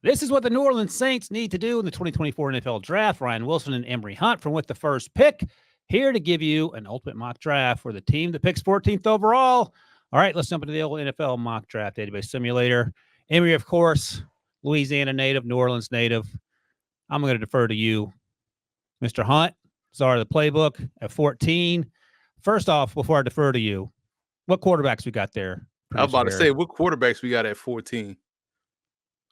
This is what the New Orleans Saints need to do in the 2024 NFL Draft. Ryan Wilson and Emory Hunt from with the first pick, here to give you an ultimate mock draft for the team that picks 14th overall. All right, let's jump into the old NFL mock draft database simulator. Emory, of course, Louisiana native, New Orleans native. I'm going to defer to you, Mr. Hunt, czar of the playbook at 14. First off, before I defer to you, what quarterbacks we got there? I'm about to Harry? say, what quarterbacks we got at 14?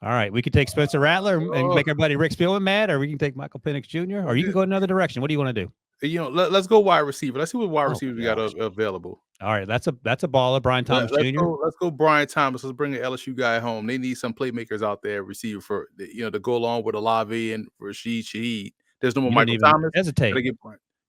All right, we could take Spencer Rattler and make everybody Rick Spielman mad, or we can take Michael Penix Jr., or you can go another direction. What do you want to do? Let's go wide receiver. Let's see what wide receivers we got available. All right, that's a baller, Brian Thomas Jr. Let's go Brian Thomas. Let's bring an LSU guy home. They need some playmakers out there, receiver for to go along with Olave and Rashid Shaheed. There's no more Michael Thomas. Hesitate.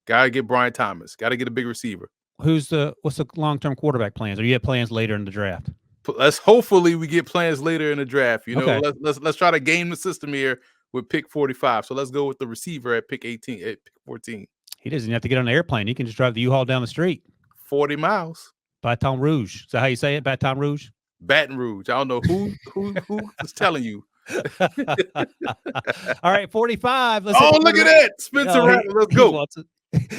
Gotta get Brian Thomas. Gotta get a big receiver. What's the long-term quarterback plans? Or you have plans later in the draft? Hopefully we get plans later in the draft. Okay. Let's try to game the system here with pick 45. So let's go with the receiver at pick 18, at pick 14. He doesn't have to get on an airplane. He can just drive the U-Haul down the street. 40 miles. Baton Rouge. Is that how you say it? Baton Rouge? Baton Rouge. I don't know who is telling you. All right, 45. Look at that. Spencer Rattler. Let's go.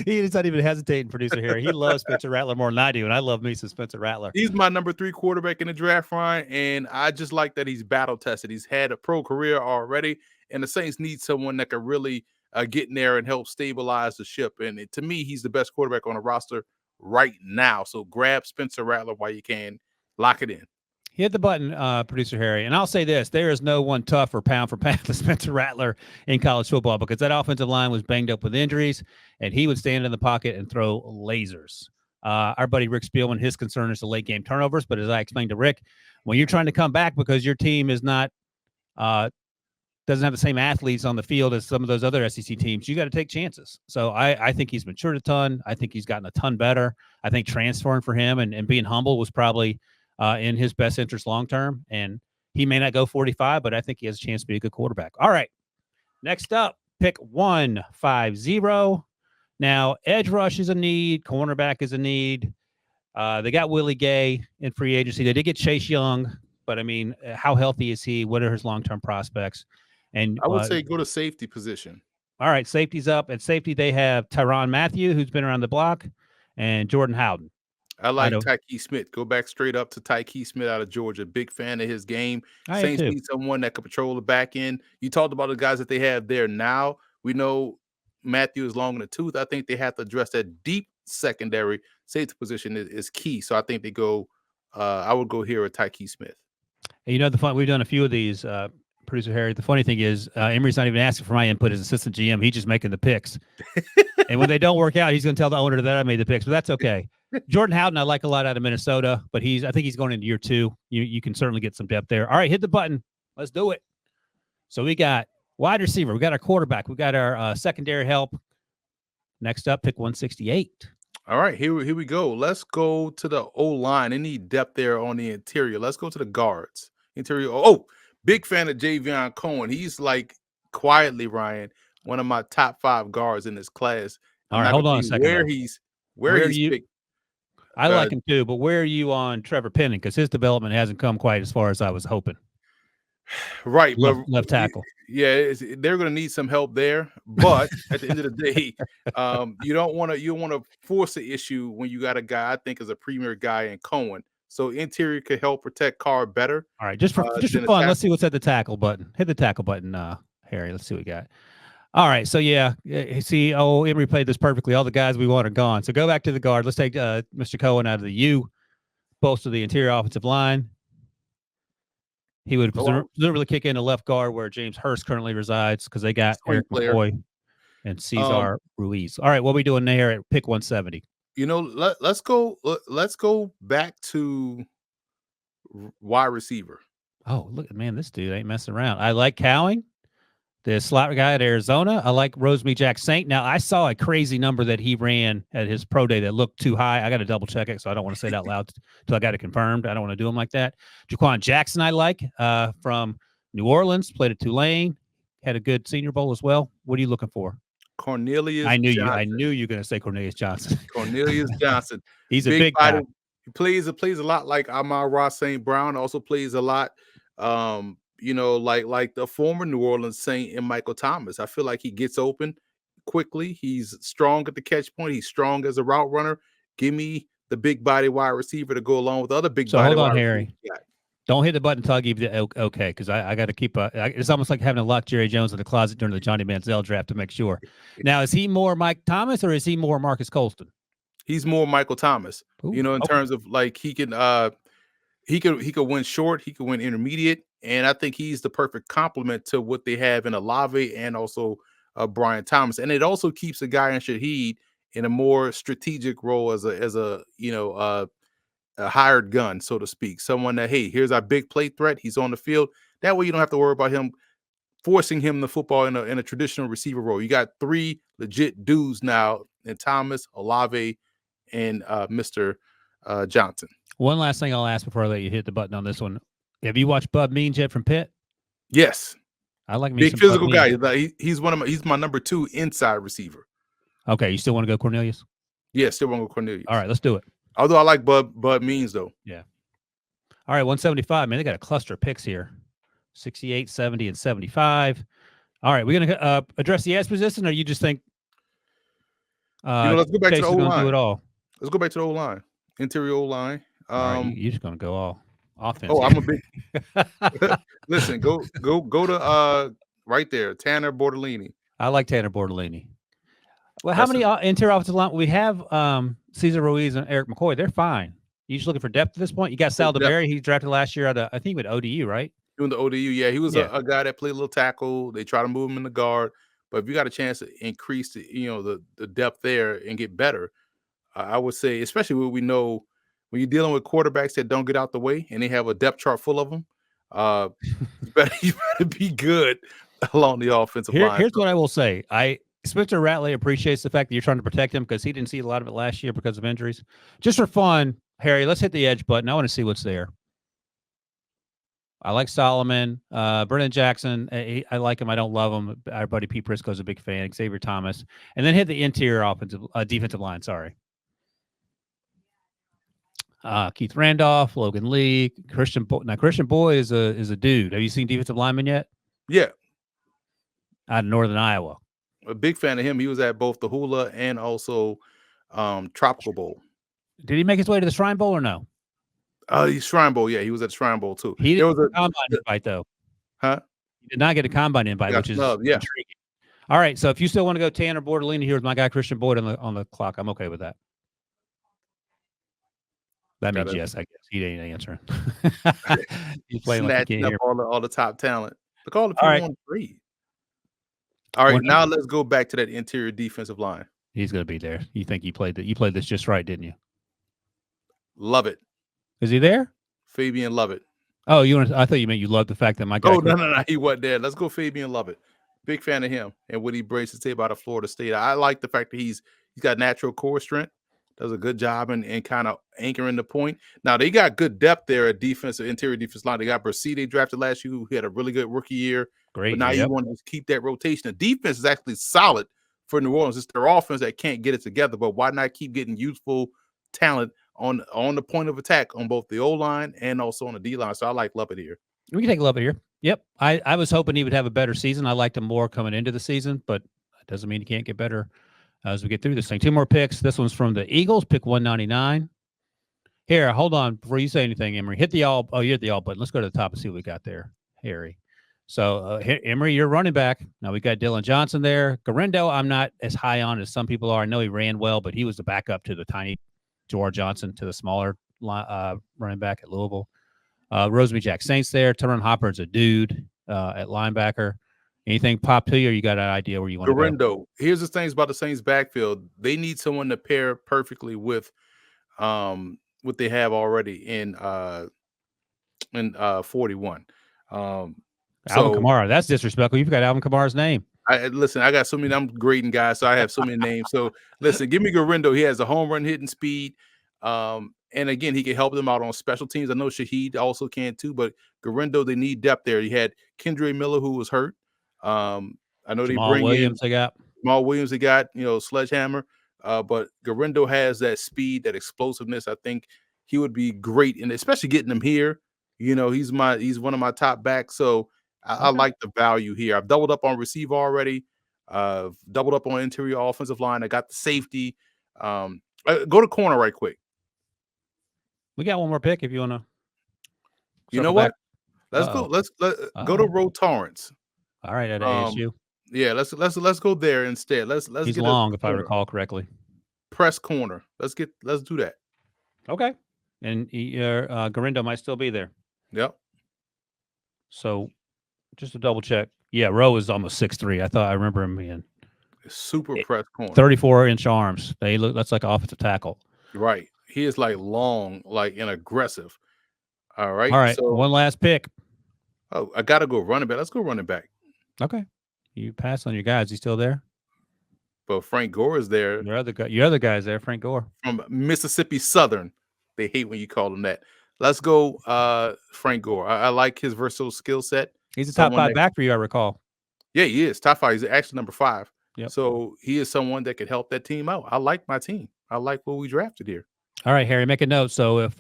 He's not even hesitating, producer here. He loves Spencer Rattler more than I do, and I love me some Spencer Rattler. He's my number 3 quarterback in the draft, Ryan, and I just like that he's battle tested. He's had a pro career already, and the Saints need someone that can really get in there and help stabilize the ship. And to me, he's the best quarterback on the roster right now. So grab Spencer Rattler while you can. Lock it in. Hit the button, producer Harry. And I'll say this, there is no one tougher pound for pound than Spencer Rattler in college football, because that offensive line was banged up with injuries, and he would stand in the pocket and throw lasers. Our buddy Rick Spielman, his concern is the late game turnovers. But as I explained to Rick, when you're trying to come back because your team is not doesn't have the same athletes on the field as some of those other SEC teams, you got to take chances. So I think he's matured a ton. I think he's gotten a ton better. I think transferring for him and being humble was probably in his best interest long-term, and he may not go 45, but I think he has a chance to be a good quarterback. All right, next up, pick 150. Now, edge rush is a need. Cornerback is a need. They got Willie Gay in free agency. They did get Chase Young, but, I mean, how healthy is he? What are his long-term prospects? And I would say go to safety position. All right, safety's up. At safety, they have Tyrann Mathieu, who's been around the block, and Jordan Howden. I like Tyke Smith. Go back straight up to Tyke Smith out of Georgia. Big fan of his game. Saints need someone that can patrol the back end. You talked about the guys that they have there now. We know Matthew is long in the tooth. I think they have to address that deep secondary safety position is key. So I think they go. I would go here with Tyke Smith. And we've done a few of these. Producer Harry, the funny thing is, Emory's not even asking for my input as assistant GM. He's just making the picks. And when they don't work out, he's going to tell the owner that I made the picks, but that's okay. Jordan Howden, I like a lot out of Minnesota, but I think he's going into year 2. You can certainly get some depth there. All right, hit the button. Let's do it. So we got wide receiver. We got our quarterback. We got our secondary help. Next up, pick 168. All right, here we go. Let's go to the O-line. They need depth there on the interior. Let's go to the guards. Interior. Oh, big fan of Javion Cohen. He's like quietly, Ryan, one of my top 5 guards in this class. All right, hold on a second. Where he's picked. I like him too, but where are you on Trevor Penning? Because his development hasn't come quite as far as I was hoping. Right, left tackle. Yeah, they're going to need some help there. But at the end of the day, you don't want to force the issue when you got a guy I think is a premier guy in Cohen. So interior could help protect Carr better. All right, just for fun, let's see what's at the tackle button. Hit the tackle button, Harry. Let's see what we got. All right, so yeah, see, Emory played this perfectly. All the guys we want are gone. So go back to the guard. Let's take Mr. Cohen out of the U, bolster the interior offensive line. He would presumably kick in the left guard where James Hurst currently resides, because they got Eric McCoy and Cesar Ruiz. All right, what are we doing there at pick 170? Let's go back to wide receiver. Oh, look, man, this dude ain't messing around. I like Cowing, the slot guy at Arizona. I like Rosemy Jack Saint. Now, I saw a crazy number that he ran at his pro day that looked too high. I got to double check it, so I don't want to say it out loud until I got it confirmed. I don't want to do him like that. Jaquan Jackson, I like, from New Orleans, played at Tulane, had a good Senior Bowl as well. What are you looking for? Cornelius. I knew you were going to say Cornelius Johnson. Cornelius Johnson. He's a big guy. He plays a lot like Amon-Ra St. Brown. Also plays a lot like the former New Orleans Saint and Michael Thomas. I feel like he gets open quickly. He's strong at the catch point. He's strong as a route runner. Give me the big body wide receiver to go along with the other big So body hold on, wide Harry. receiver. Don't hit the button until I give you the okay, because I got to keep it's almost like having to lock Jerry Jones in the closet during the Johnny Manziel draft to make sure. Now, is he more Mike Thomas or is he more Marcus Colston? He's more Michael Thomas. Ooh, In terms of like he could win short, he could win intermediate, and I think he's the perfect complement to what they have in Olave and also Brian Thomas. And it also keeps a guy in Shaheed in a more strategic role as a hired gun, so to speak. Someone that, hey, here's our big play threat. He's on the field. That way you don't have to worry about him forcing him the football in a traditional receiver role. You got 3 legit dudes now in Thomas, Olave, and Mr. Johnson. One last thing I'll ask before I let you hit the button on this one. Have you watched Bub Means yet from Pitt? Yes. I like me big some physical guy. He's my number 2 inside receiver. Okay, you still want to go Cornelius? Yeah, still want to go Cornelius. All right, let's do it. Although I like Bud Means though. Yeah. All right, 175, man. They got a cluster of picks here. 68, 70, and 75. All right, we're gonna address the edge position, or you just think let's go back to the O-line. Do it all. Let's go back to the O-line. Interior O-line. All right, you're just gonna go all offense. Oh, I'm a big listen, go to right there, Tanner Bortolini. I like Tanner Bortolini. Well, how many interior offensive line we have? Cesar Ruiz and Eric McCoy. They're fine. You just looking for depth at this point. You got Sal DeBerry. He drafted last year at I think with ODU, right? Doing the ODU, yeah. He was a guy that played a little tackle. They try to move him in the guard, but if you got a chance to increase the depth there and get better, I would say, especially what we know when you're dealing with quarterbacks that don't get out the way and they have a depth chart full of them, you better be good along the offensive line. Here's what I will say. Spencer Rattler appreciates the fact that you're trying to protect him because he didn't see a lot of it last year because of injuries. Just for fun, Harry, let's hit the edge button. I want to see what's there. I like Solomon. Brennan Jackson, I like him. I don't love him. Our buddy Pete Prisco's a big fan. Xavier Thomas. And then hit the interior defensive line, sorry. Keith Randolph, Logan Lee, Christian Boy. Now, Christian Boy is a dude. Have you seen defensive lineman yet? Yeah. Out of Northern Iowa. A big fan of him. He was at both the Hula and also Tropical Bowl. Did he make his way to the Shrine Bowl or no? Shrine Bowl, yeah. He was at the Shrine Bowl, too. He didn't get a combine invite, though. Huh? He did not get a combine invite, which is intriguing. All right, so if you still want to go Tanner Bortolini, here's my guy Christian Boyd on the clock. I'm okay with that. That means yes, I guess. He ain't answering. He's playing like he can't hear. All the top talent. Look all the people on the free. All right, now let's go back to that interior defensive line. He's going to be there. You think you played this just right, didn't you? Love it. Is he there? Fabian Lovett. Oh, I thought you meant you loved the fact that my guy. Oh, no, he wasn't there. Let's go Fabian Lovett. Big fan of him and what he brings to the table out of Florida State. I like the fact that he's got natural core strength, does a good job and kind of anchoring the point. Now, they got good depth there at interior defense line. They got Bercy, they drafted last year, who had a really good rookie year. Great. But now you want to just keep that rotation. The defense is actually solid for New Orleans. It's their offense that can't get it together, but why not keep getting youthful talent on the point of attack on both the O-line and also on the D-line? So I like Lovett here. We can take Lovett here. Yep. I was hoping he would have a better season. I liked him more coming into the season, but that doesn't mean he can't get better as we get through this thing. 2 more picks. This one's from the Eagles, pick 199. Here, hold on before you say anything, Emery. Hit the all. Oh, you hit the all button. Let's go to the top and see what we got there, Harry. So, Emery, you're running back. Now we got Dylan Johnson there. Garendo, I'm not as high on as some people are. I know he ran well, but he was the backup to the tiny George Johnson, to the smaller running back at Louisville. Rosemary Jack Saints there. Terron Hopper's a dude at linebacker. Anything pop to you, or you got an idea where you want to go? Garendo. Here's the things about the Saints backfield. They need someone to pair perfectly with what they have already in 41. Alvin Kamara. That's disrespectful. You've got Alvin Kamara's name. Listen, I got so many. I'm grading guys, so I have so many names. So listen, give me Garendo. He has a home run hitting speed. And again, he can help them out on special teams. I know Shaheed also can too, but Garendo, they need depth there. You had Kendre Miller, who was hurt. I know Jamal they bring Williams. They got Jamal Williams. They got Sledgehammer. But Garendo has that speed, that explosiveness. I think he would be great, and especially getting him here He's one of my top backs. So I like the value here. I've doubled up on receiver already. Doubled up on interior offensive line. I got the safety. Go to corner right quick. We got one more pick if you want to. You know what? Let's go. Let's go to Ro Torrance. All right, at ASU. Yeah, let's go there instead. Let's He's get long, if I recall correctly. Press corner. Let's do that. Okay. And Garindo might still be there. Yep. So just to double check. Yeah, Rowe is almost 6'3". I remember him being super press corner. 34-inch arms. That's like an offensive tackle. Right. He is like long, like and aggressive. All right. All right. So one last pick. Oh, I gotta go running back. Let's go running back. Okay. You pass on your guys. He's still there? But Frank Gore is there. Your other guy's there, Frank Gore. From Mississippi Southern. They hate when you call him that. Let's go Frank Gore. I like his versatile skill set. He's a top 5 back for you, I recall. Yeah, he is. Top 5. He's actually number 5. Yep. So he is someone that could help that team out. I like my team. I like what we drafted here. All right, Harry, make a note. So if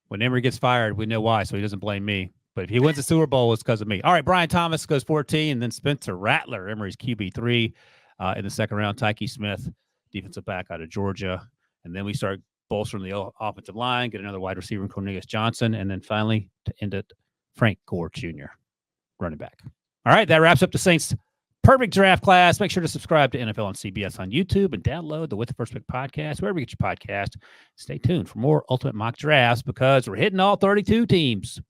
when Emory gets fired, we know why, so he doesn't blame me. But if he wins the Super Bowl, it's because of me. All right, Brian Thomas goes 14, and then Spencer Rattler, Emory's QB3 in the second round. Tyke Smith, defensive back out of Georgia. And then we start bolstering the offensive line, get another wide receiver in Cornelius Johnson, and then finally to end it, Frank Gore Jr., running back. All right, that wraps up the Saints' perfect draft class. Make sure to subscribe to NFL on CBS on YouTube and download the With the First Pick podcast, wherever you get your podcast. Stay tuned for more Ultimate Mock Drafts because we're hitting all 32 teams.